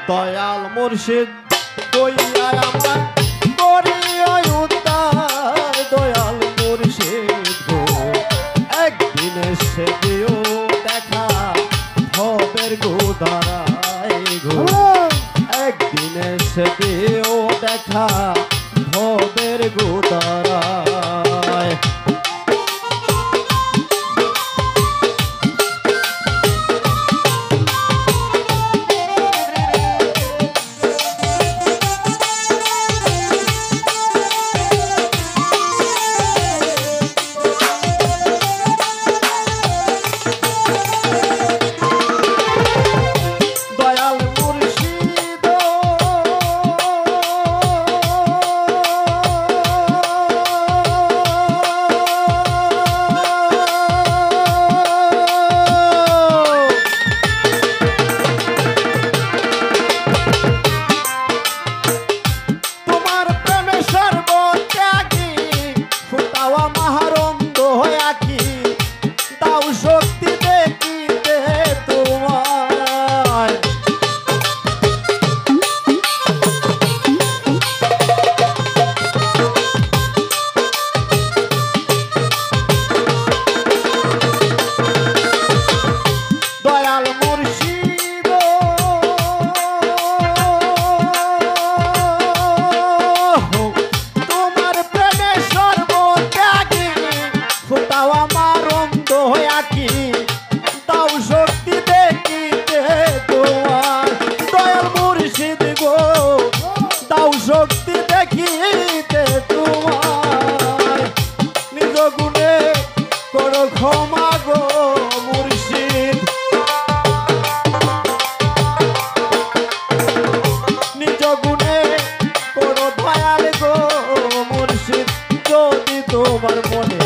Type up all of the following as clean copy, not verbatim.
দয়াল মুর্শিদ কইয়া আমার করিয়া উদ্ধার দয়াল মুর্শিদ গো একদিন এসে দিও দেখা ভবের গোদারায় গো একদিন এসে দিও দেখা ভবের গোদারায় শক্তি দেখিতে তোমার নিজ গুণে করো ক্ষমা গো মুর্শিদ নিজ গুণে করো দয়াল গো মুর্শিদ যদি তোমার মনে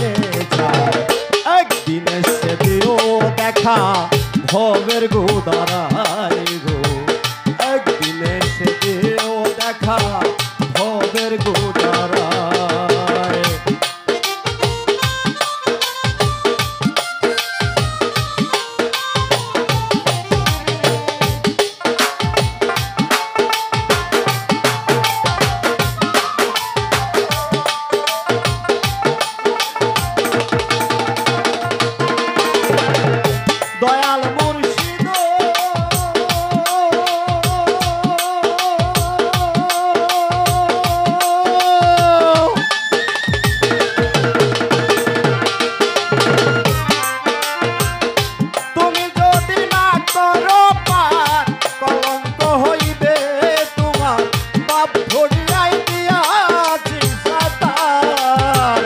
চায় একদিন এসে দিও দেখা ভবের গোদারায় গো একদিন এসে দিও দেখা ভবের গোদারায় দয়াল মুর্শিদ তুমি যদি না করো পার কলঙ্ক হইবে তোমার বাপ ধরিয়াই দিয়াছি সাতার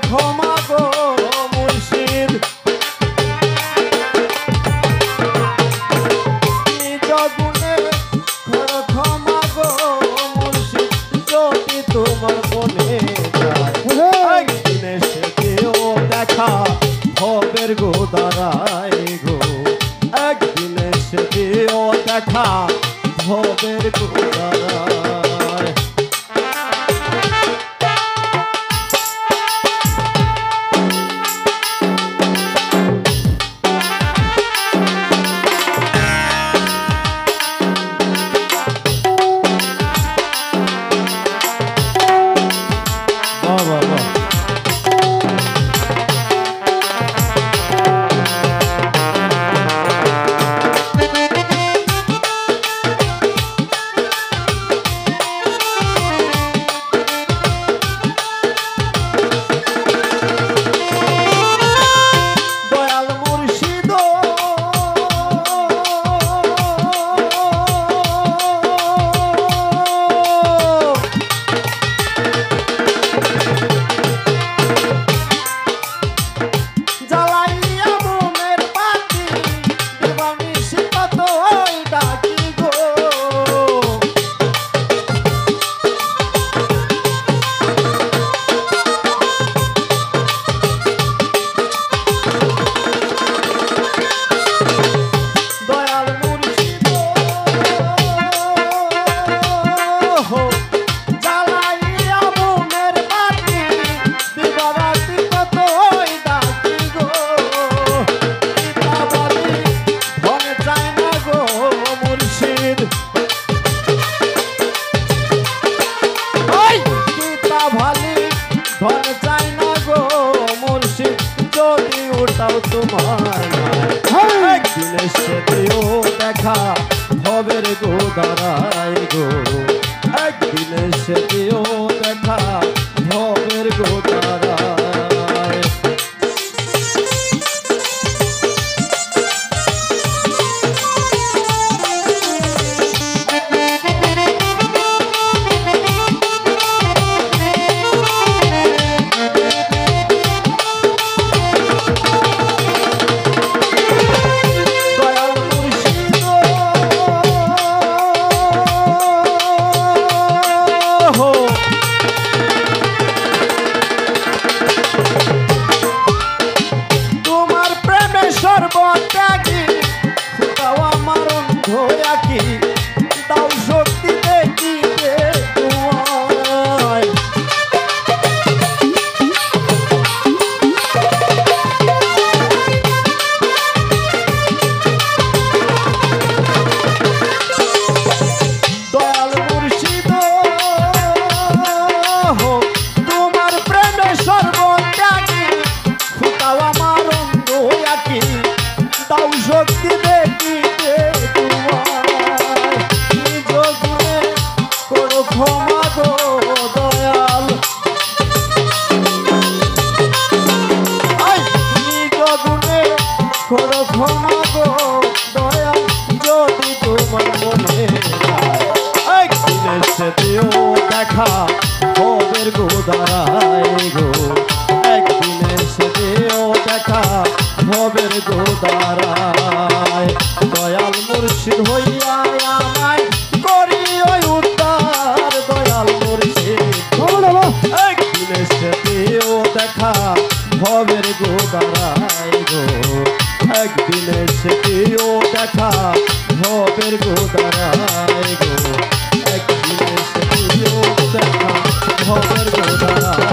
ক্ষমা গো মুর্শিদ নিজ গুণে করো ক্ষমা গো মুর্শিদ যদি তোমার মনে যায় একদিন এসে দিও দেখা ভবের গোদারায় গো একদিন এসে দিও দেখা ভবের গোদারায় ধন চাই না গো মুর্শিদ যদি ওটাও তোমার একদিন এসে দিও দেখা ভবের গো দাঁড়াই গো একদিন এসে দিও দেখা ভবের গো দাঁড়াই সর্বত্যাগী দাও আমার অন্ধ আঁখি দাও শক্তি দেখিতে তোমায় দয়াল মুর্শিদ তোমার প্রেমে সর্বত্যাগী দাও আমার অন্ধ আঁখি দাও শক্তি দেখিতে তোমায় নিজ গুণে করো ক্ষমা গো দয়াল নিজ গুণে করো ক্ষমা গো দয়াল যদি তোমার মনে একদিন এসে দিও দেখা ভবের গো দাঁড়াই গো একদিন এসে দিও দেখা ভবের গো দাঁড়ায় দয়াল মুর্শিদ হইয়া আমায় করি ওই উদ্ধার দয়াল মুর্শিদ একদিন এসে দিও দেখা ভবের গো দাঁড়ায় গো একদিন এসে দিও দেখা ভবের গো দাঁড়ায় গো একদিন এসে দিও দেখা ভবের গো দাঁড়ায়